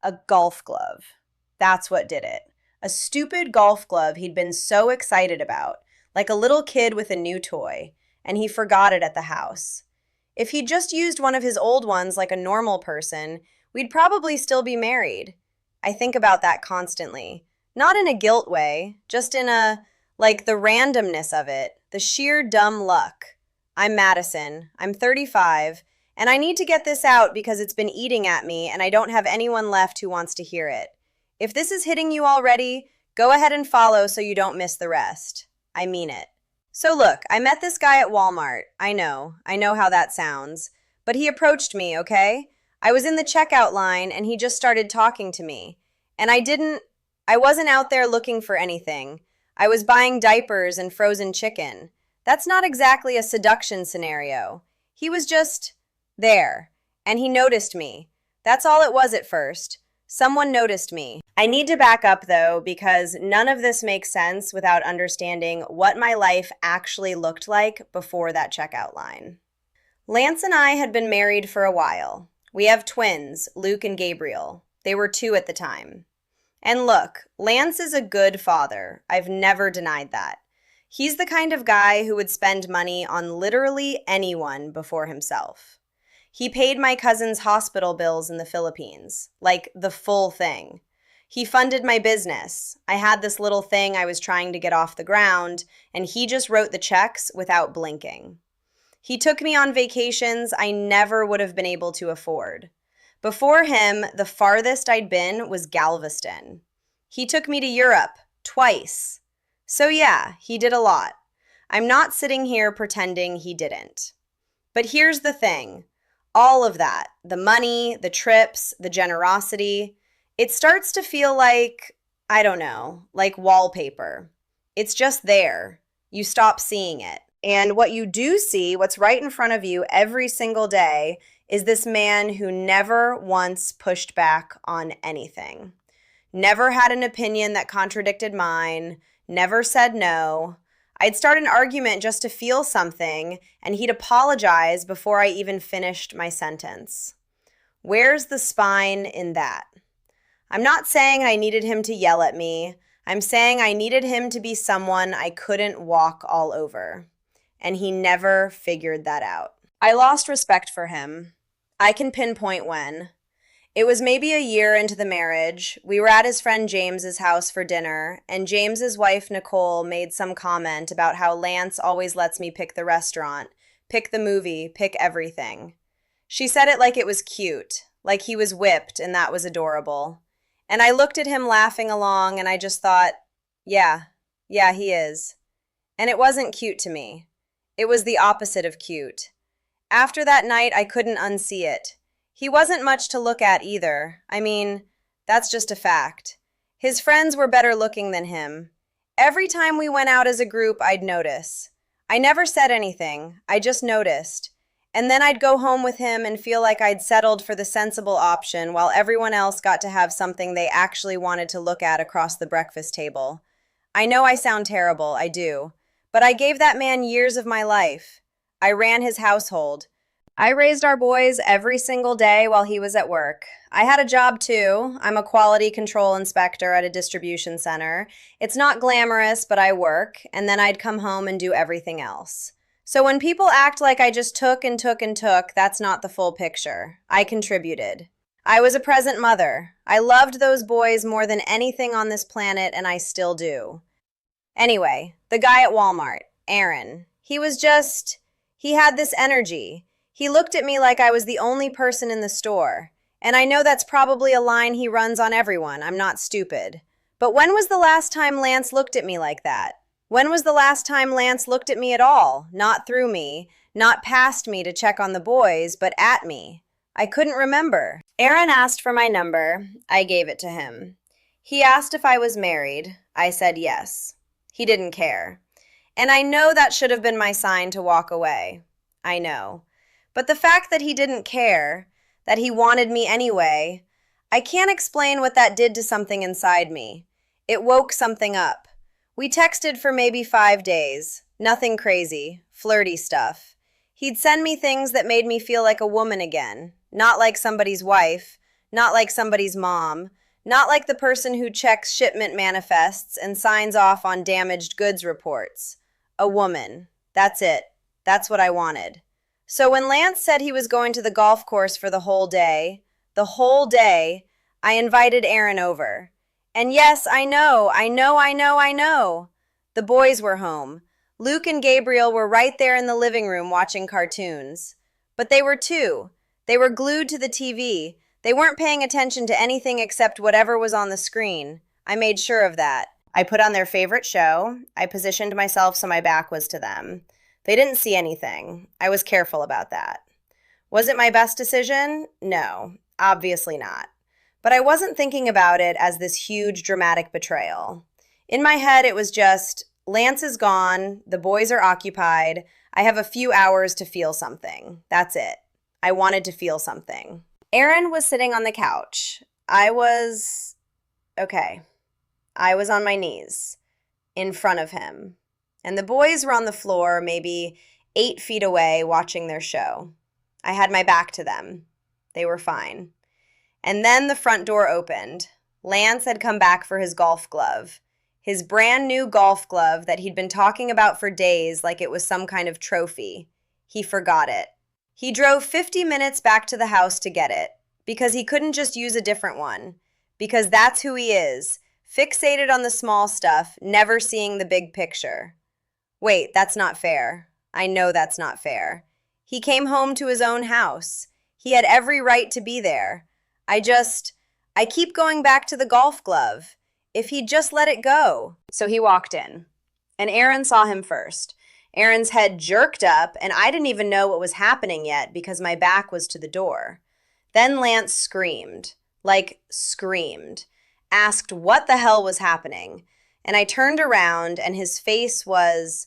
A golf glove. That's what did it. A stupid golf glove he'd been so excited about, like a little kid with a new toy, and he forgot it at the house. If he'd just used one of his old ones like a normal person, we'd probably still be married. I think about that constantly. Not in a guilt way, just in a, like, the randomness of it, the sheer dumb luck. I'm Madison. I'm 35, and I need to get this out because it's been eating at me and I don't have anyone left who wants to hear it. If this is hitting you already, go ahead and follow so you don't miss the rest. I mean it. So look, I met this guy at Walmart. I know how that sounds. But he approached me, okay? I was in the checkout line and he just started talking to me. And I wasn't out there looking for anything. I was buying diapers and frozen chicken. That's not exactly a seduction scenario. He was just there. And he noticed me. That's all it was at first. Someone noticed me. I need to back up though, because none of this makes sense without understanding what my life actually looked like before that checkout line. Lance and I had been married for a while. We have twins, Luke and Gabriel. They were 2 at the time. And look, Lance is a good father. I've never denied that. He's the kind of guy who would spend money on literally anyone before himself. He paid my cousin's hospital bills in the Philippines, like the full thing. He funded my business. I had this little thing I was trying to get off the ground, and he just wrote the checks without blinking. He took me on vacations I never would have been able to afford. Before him, the farthest I'd been was Galveston. He took me to Europe twice. So yeah, he did a lot. I'm not sitting here pretending he didn't. But here's the thing. All of that, the money, the trips, the generosity, it starts to feel like, I don't know, like wallpaper. It's just there. You stop seeing it. And what you do see, what's right in front of you every single day, is this man who never once pushed back on anything. Never had an opinion that contradicted mine, never said no. I'd start an argument just to feel something, and he'd apologize before I even finished my sentence. Where's the spine in that? I'm not saying I needed him to yell at me. I'm saying I needed him to be someone I couldn't walk all over. And he never figured that out. I lost respect for him. I can pinpoint when. It was maybe a year into the marriage. We were at his friend James's house for dinner, and James's wife Nicole made some comment about how Lance always lets me pick the restaurant, pick the movie, pick everything. She said it like it was cute, like he was whipped and that was adorable. And I looked at him laughing along and I just thought, yeah, he is. And it wasn't cute to me. It was the opposite of cute. After that night, I couldn't unsee it. He wasn't much to look at either. I mean, that's just a fact. His friends were better looking than him. Every time we went out as a group, I'd notice. I never said anything. I just noticed. And then I'd go home with him and feel like I'd settled for the sensible option while everyone else got to have something they actually wanted to look at across the breakfast table. I know I sound terrible, I do. But I gave that man years of my life. I ran his household. I raised our boys every single day while he was at work. I had a job too. I'm a quality control inspector at a distribution center. It's not glamorous, but I work, and then I'd come home and do everything else. So when people act like I just took and took and took, that's not the full picture. I contributed. I was a present mother. I loved those boys more than anything on this planet, and I still do. Anyway, the guy at Walmart, Aaron, he had this energy. He looked at me like I was the only person in the store. And I know that's probably a line he runs on everyone. I'm not stupid. But when was the last time Lance looked at me like that? When was the last time Lance looked at me at all? Not through me, not past me to check on the boys, but at me. I couldn't remember. Aaron asked for my number. I gave it to him. He asked if I was married. I said yes. He didn't care. And I know that should have been my sign to walk away. I know. But the fact that he didn't care, that he wanted me anyway, I can't explain what that did to something inside me. It woke something up. We texted for maybe 5 days. Nothing crazy, flirty stuff. He'd send me things that made me feel like a woman again, not like somebody's wife, Not like somebody's mom. Not like the person who checks shipment manifests and signs off on damaged goods reports. A woman. That's it. That's what I wanted. So when Lance said he was going to the golf course for the whole day, I invited Aaron over. And yes, I know. The boys were home. Luke and Gabriel were right there in the living room watching cartoons. But they were too. They were glued to the TV. They weren't paying attention to anything except whatever was on the screen. I made sure of that. I put on their favorite show. I positioned myself so my back was to them. They didn't see anything. I was careful about that. Was it my best decision? No, obviously not. But I wasn't thinking about it as this huge dramatic betrayal. In my head, it was just, Lance is gone, the boys are occupied, I have a few hours to feel something. That's it. I wanted to feel something. Aaron was sitting on the couch. I was on my knees in front of him. And the boys were on the floor, maybe 8 feet away, watching their show. I had my back to them. They were fine. And then the front door opened. Lance had come back for his golf glove. His brand new golf glove that he'd been talking about for days like it was some kind of trophy. He forgot it. He drove 50 minutes back to the house to get it, because he couldn't just use a different one. Because that's who he is, fixated on the small stuff, never seeing the big picture. Wait, that's not fair. I know that's not fair. He came home to his own house. He had every right to be there. I keep going back to the golf glove. If he'd just let it go. So he walked in, and Aaron saw him first. Aaron's head jerked up, and I didn't even know what was happening yet because my back was to the door. Then Lance screamed, asked what the hell was happening. And I turned around, and his face was,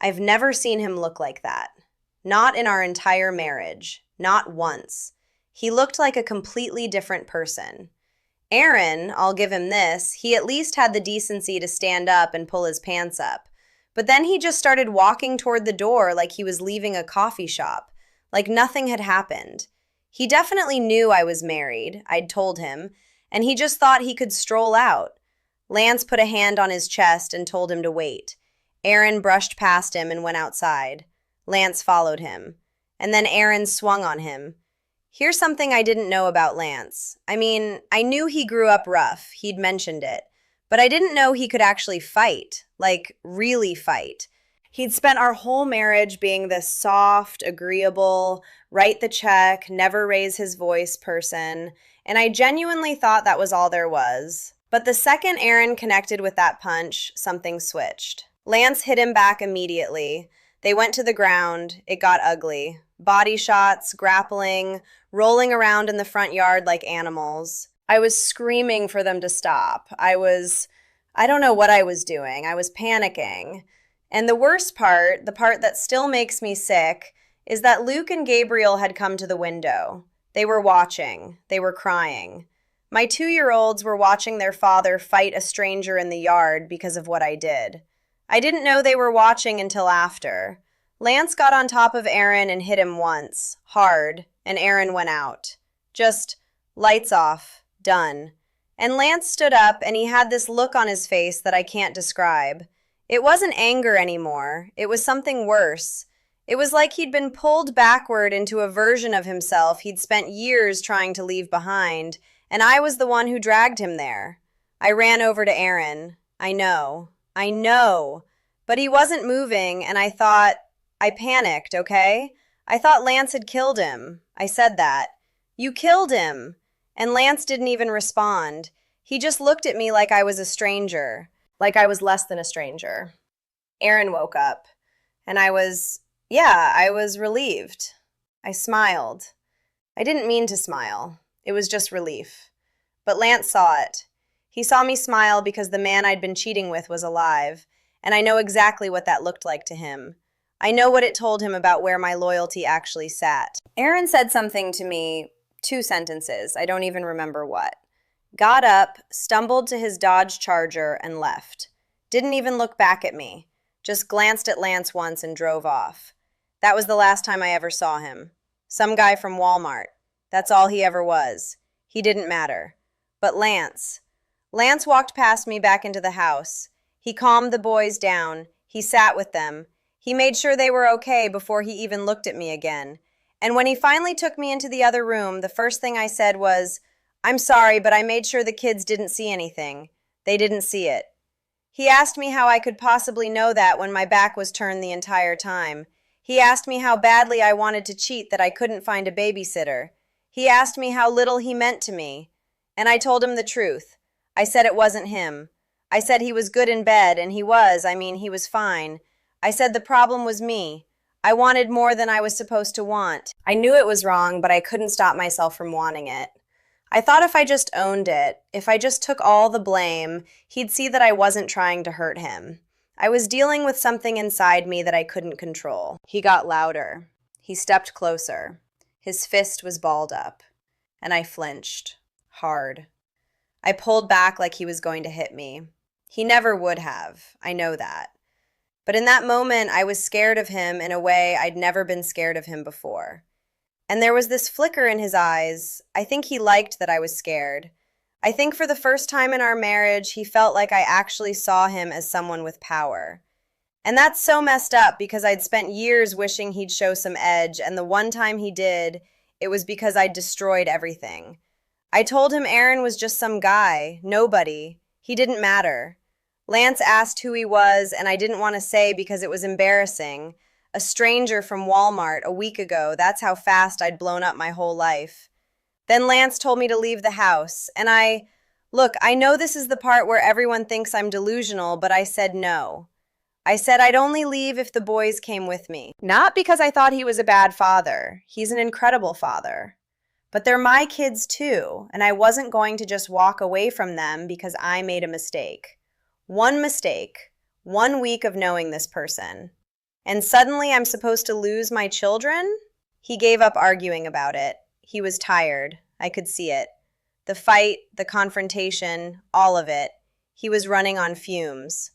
I've never seen him look like that. Not in our entire marriage. Not once. He looked like a completely different person. Aaron, I'll give him this, he at least had the decency to stand up and pull his pants up. But then he just started walking toward the door like he was leaving a coffee shop, like nothing had happened. He definitely knew I was married, I'd told him, and he just thought he could stroll out. Lance put a hand on his chest and told him to wait. Aaron brushed past him and went outside. Lance followed him. And then Aaron swung on him. Here's something I didn't know about Lance. I mean, I knew he grew up rough, he'd mentioned it, but I didn't know he could actually fight, like really fight. He'd spent our whole marriage being this soft, agreeable, write the check, never raise his voice person, and I genuinely thought that was all there was. But the second Aaron connected with that punch, something switched. Lance hit him back immediately. They went to the ground. It got ugly. Body shots, grappling, rolling around in the front yard like animals. I was screaming for them to stop. I don't know what I was doing. I was panicking. And the worst part, the part that still makes me sick, is that Luke and Gabriel had come to the window. They were watching. They were crying. My 2-year-olds were watching their father fight a stranger in the yard because of what I did. I didn't know they were watching until after. Lance got on top of Aaron and hit him once, hard, and Aaron went out. Just lights off, done. And Lance stood up and he had this look on his face that I can't describe. It wasn't anger anymore. It was something worse. It was like he'd been pulled backward into a version of himself he'd spent years trying to leave behind, and I was the one who dragged him there. I ran over to Aaron. I know. But he wasn't moving, and I panicked, okay? I thought Lance had killed him. I said that. You killed him. And Lance didn't even respond. He just looked at me like I was a stranger, like I was less than a stranger. Aaron woke up, and I was relieved. I smiled. I didn't mean to smile. It was just relief. But Lance saw it. He saw me smile because the man I'd been cheating with was alive, and I know exactly what that looked like to him. I know what it told him about where my loyalty actually sat. Aaron said something to me, 2 sentences, I don't even remember what. Got up, stumbled to his Dodge Charger, and left. Didn't even look back at me. Just glanced at Lance once and drove off. That was the last time I ever saw him. Some guy from Walmart. That's all he ever was. He didn't matter. But Lance walked past me back into the house. He calmed the boys down. He sat with them. He made sure they were okay before he even looked at me again. And when he finally took me into the other room, the first thing I said was, "I'm sorry, but I made sure the kids didn't see anything. They didn't see it." He asked me how I could possibly know that when my back was turned the entire time. He asked me how badly I wanted to cheat that I couldn't find a babysitter. He asked me how little he meant to me. And I told him the truth. I said it wasn't him. I said he was good in bed, and he was fine. I said the problem was me. I wanted more than I was supposed to want. I knew it was wrong, but I couldn't stop myself from wanting it. I thought if I just owned it, if I just took all the blame, he'd see that I wasn't trying to hurt him. I was dealing with something inside me that I couldn't control. He got louder. He stepped closer. His fist was balled up. And I flinched. Hard. I pulled back like he was going to hit me. He never would have. I know that. But in that moment, I was scared of him in a way I'd never been scared of him before. And there was this flicker in his eyes. I think he liked that I was scared. I think for the first time in our marriage, he felt like I actually saw him as someone with power. And that's so messed up because I'd spent years wishing he'd show some edge, and the one time he did, it was because I'd destroyed everything. I told him Aaron was just some guy, nobody. He didn't matter. Lance asked who he was, and I didn't want to say because it was embarrassing. A stranger from Walmart a week ago, that's how fast I'd blown up my whole life. Then Lance told me to leave the house, and look, I know this is the part where everyone thinks I'm delusional, but I said no. I said I'd only leave if the boys came with me. Not because I thought he was a bad father. He's an incredible father. But they're my kids too, and I wasn't going to just walk away from them because I made a mistake. One mistake, 1 week of knowing this person. And suddenly I'm supposed to lose my children? He gave up arguing about it. He was tired. I could see it. The fight, the confrontation, all of it. He was running on fumes.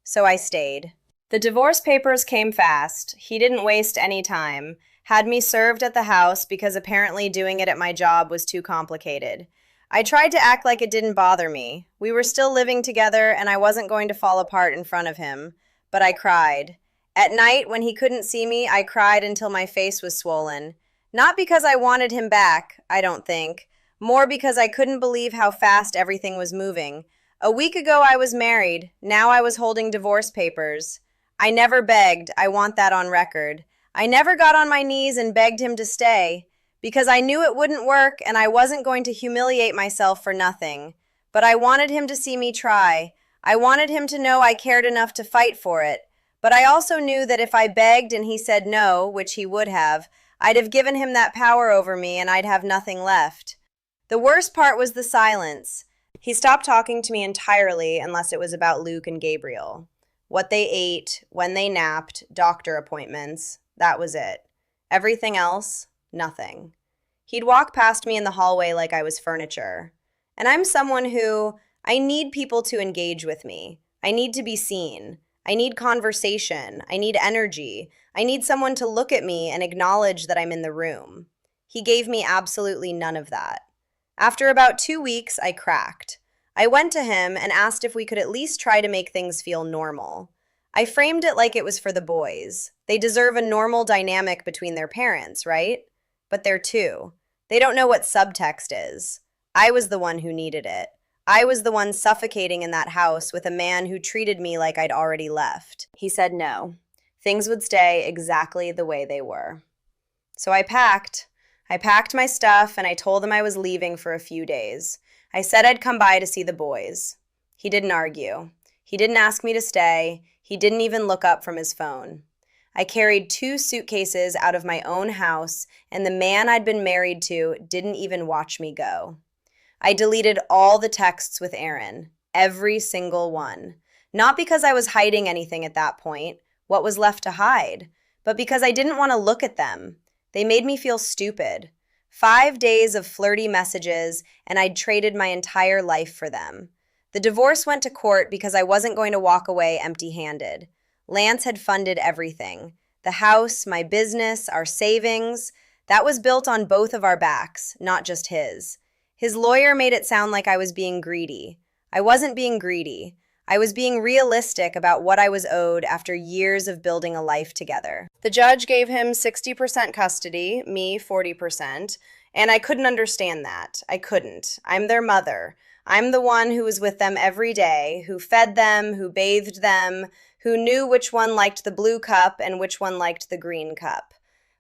So I stayed. The divorce papers came fast. He didn't waste any time. Had me served at the house because apparently doing it at my job was too complicated. I tried to act like it didn't bother me. We were still living together and I wasn't going to fall apart in front of him. But I cried. At night, when he couldn't see me, I cried until my face was swollen. Not because I wanted him back, I don't think. More because I couldn't believe how fast everything was moving. A week ago I was married. Now I was holding divorce papers. I never begged. I want that on record. I never got on my knees and begged him to stay. Because I knew it wouldn't work and I wasn't going to humiliate myself for nothing. But I wanted him to see me try. I wanted him to know I cared enough to fight for it. But I also knew that if I begged and he said no, which he would have, I'd have given him that power over me and I'd have nothing left. The worst part was the silence. He stopped talking to me entirely unless it was about Luke and Gabriel. What they ate, when they napped, doctor appointments, that was it. Everything else, nothing. He'd walk past me in the hallway like I was furniture. And I'm someone I need people to engage with me. I need to be seen. I need conversation. I need energy. I need someone to look at me and acknowledge that I'm in the room. He gave me absolutely none of that. After about 2 weeks, I cracked. I went to him and asked if we could at least try to make things feel normal. I framed it like it was for the boys. They deserve a normal dynamic between their parents, right? But they're two. They don't know what subtext is. I was the one who needed it. I was the one suffocating in that house with a man who treated me like I'd already left. He said no. Things would stay exactly the way they were. So I packed. I packed my stuff and I told him I was leaving for a few days. I said I'd come by to see the boys. He didn't argue. He didn't ask me to stay. He didn't even look up from his phone. I carried 2 suitcases out of my own house, and the man I'd been married to didn't even watch me go. I deleted all the texts with Aaron, every single one. Not because I was hiding anything at that point, what was left to hide, but because I didn't want to look at them. They made me feel stupid. 5 days of flirty messages, and I'd traded my entire life for them. The divorce went to court because I wasn't going to walk away empty-handed. Lance had funded everything. The house, my business, our savings. That was built on both of our backs, not just his. His lawyer made it sound like I was being greedy. I wasn't being greedy. I was being realistic about what I was owed after years of building a life together. The judge gave him 60% custody, me 40%, and I couldn't understand that. I couldn't. I'm their mother. I'm the one who was with them every day, who fed them, who bathed them, who knew which one liked the blue cup and which one liked the green cup.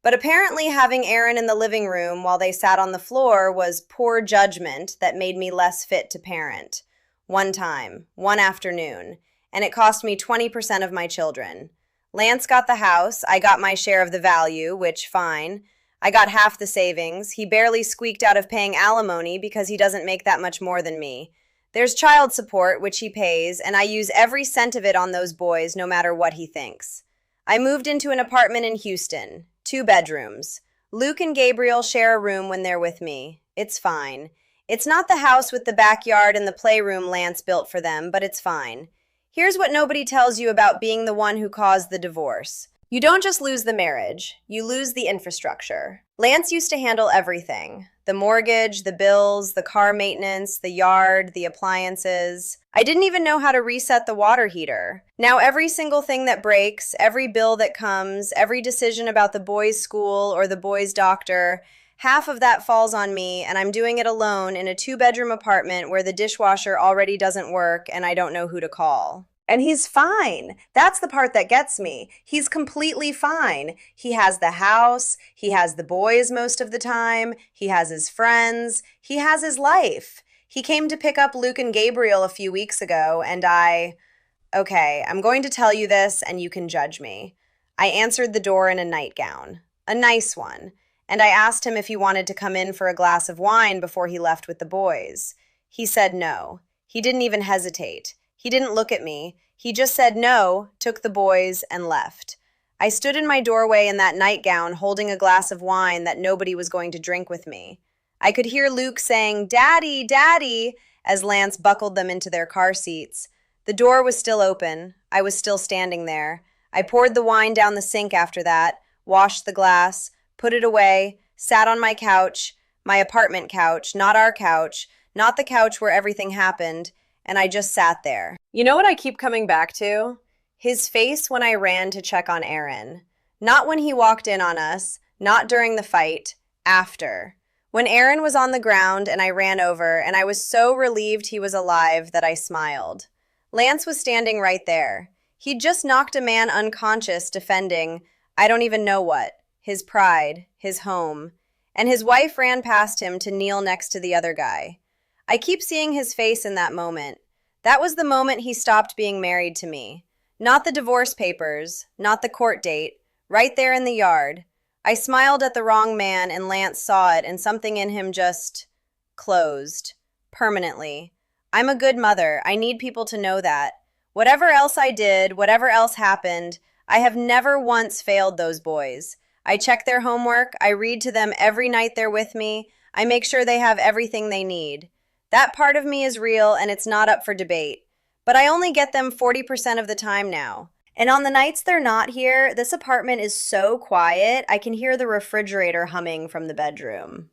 But apparently having Aaron in the living room while they sat on the floor was poor judgment that made me less fit to parent. One time, one afternoon, and it cost me 20% of my children. Lance got the house, I got my share of the value, which, fine. I got half the savings. He barely squeaked out of paying alimony because he doesn't make that much more than me. There's child support, which he pays, and I use every cent of it on those boys no matter what he thinks. I moved into an apartment in Houston, 2 bedrooms. Luke and Gabriel share a room when they're with me. It's fine. It's not the house with the backyard and the playroom Lance built for them, but it's fine. Here's what nobody tells you about being the one who caused the divorce. You don't just lose the marriage, you lose the infrastructure. Lance used to handle everything. The mortgage, the bills, the car maintenance, the yard, the appliances. I didn't even know how to reset the water heater. Now every single thing that breaks, every bill that comes, every decision about the boys' school or the boys' doctor, half of that falls on me, and I'm doing it alone in a 2-bedroom apartment where the dishwasher already doesn't work and I don't know who to call. And he's fine. That's the part that gets me. He's completely fine. He has the house. He has the boys most of the time. He has his friends. He has his life. He came to pick up Luke and Gabriel a few weeks ago, and okay, I'm going to tell you this, and you can judge me. I answered the door in a nightgown, a nice one, and I asked him if he wanted to come in for a glass of wine before he left with the boys. He said no. He didn't even hesitate. He didn't look at me. He just said no, took the boys, and left. I stood in my doorway in that nightgown holding a glass of wine that nobody was going to drink with me. I could hear Luke saying, "Daddy, Daddy," as Lance buckled them into their car seats. The door was still open. I was still standing there. I poured the wine down the sink after that, washed the glass, put it away, sat on my couch, my apartment couch, not our couch, not the couch where everything happened, and I just sat there. You know what I keep coming back to? His face when I ran to check on Aaron. Not when he walked in on us, not during the fight, after. When Aaron was on the ground and I ran over, and I was so relieved he was alive that I smiled. Lance was standing right there. He'd just knocked a man unconscious defending, I don't even know what, his pride, his home. And his wife ran past him to kneel next to the other guy. I keep seeing his face in that moment. That was the moment he stopped being married to me. Not the divorce papers, not the court date, right there in the yard. I smiled at the wrong man and Lance saw it and something in him just closed. Permanently. I'm a good mother. I need people to know that. Whatever else I did, whatever else happened, I have never once failed those boys. I check their homework. I read to them every night they're with me. I make sure they have everything they need. That part of me is real and it's not up for debate. But I only get them 40% of the time now. And on the nights they're not here, this apartment is so quiet, I can hear the refrigerator humming from the bedroom.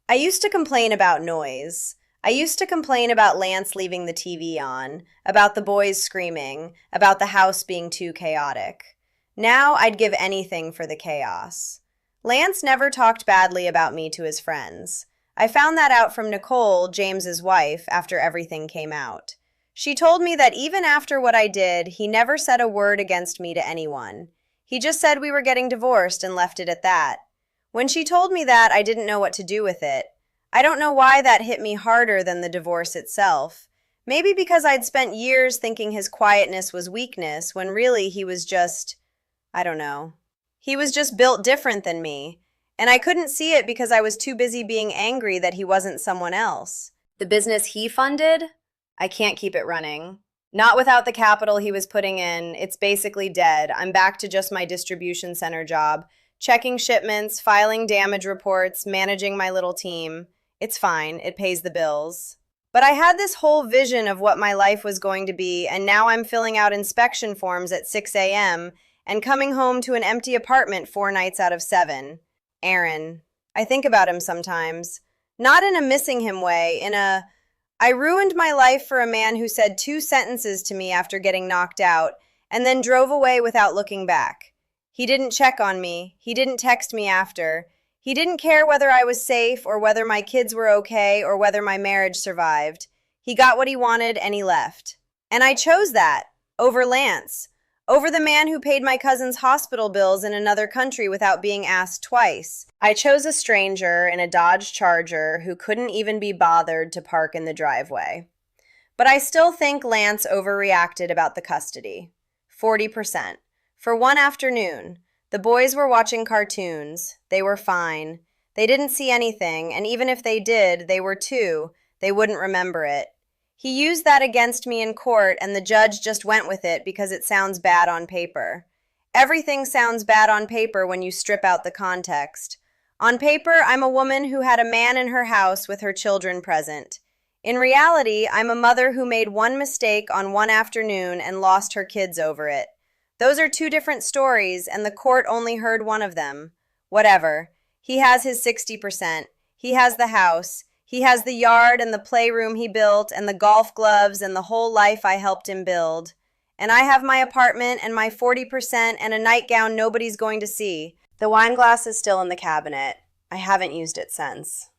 I used to complain about noise. I used to complain about Lance leaving the TV on, about the boys screaming, about the house being too chaotic. Now I'd give anything for the chaos. Lance never talked badly about me to his friends. I found that out from Nicole, James's wife, after everything came out. She told me that even after what I did, he never said a word against me to anyone. He just said we were getting divorced and left it at that. When she told me that, I didn't know what to do with it. I don't know why that hit me harder than the divorce itself. Maybe because I'd spent years thinking his quietness was weakness, when really he was just, I don't know. He was just built different than me. And I couldn't see it because I was too busy being angry that he wasn't someone else. The business he funded? I can't keep it running. Not without the capital he was putting in. It's basically dead. I'm back to just my distribution center job, checking shipments, filing damage reports, managing my little team. It's fine. It pays the bills. But I had this whole vision of what my life was going to be, and now I'm filling out inspection forms at 6 a.m. and coming home to an empty apartment 4 nights out of 7. Aaron. I think about him sometimes. Not in a missing him way, in a, I ruined my life for a man who said two sentences to me after getting knocked out and then drove away without looking back. He didn't check on me. He didn't text me after. He didn't care whether I was safe or whether my kids were okay or whether my marriage survived. He got what he wanted and he left. And I chose that over Lance, over the man who paid my cousin's hospital bills in another country without being asked twice. I chose a stranger in a Dodge Charger who couldn't even be bothered to park in the driveway. But I still think Lance overreacted about the custody. 40%. For one afternoon, the boys were watching cartoons. They were fine. They didn't see anything, and even if they did, they were two. They wouldn't remember it. He used that against me in court, and the judge just went with it because it sounds bad on paper. Everything sounds bad on paper when you strip out the context. On paper, I'm a woman who had a man in her house with her children present. In reality, I'm a mother who made one mistake on one afternoon and lost her kids over it. Those are two different stories, and the court only heard one of them. Whatever. He has his 60%. He has the house. He has the yard and the playroom he built and the golf gloves and the whole life I helped him build. And I have my apartment and my 40% and a nightgown nobody's going to see. The wine glass is still in the cabinet. I haven't used it since.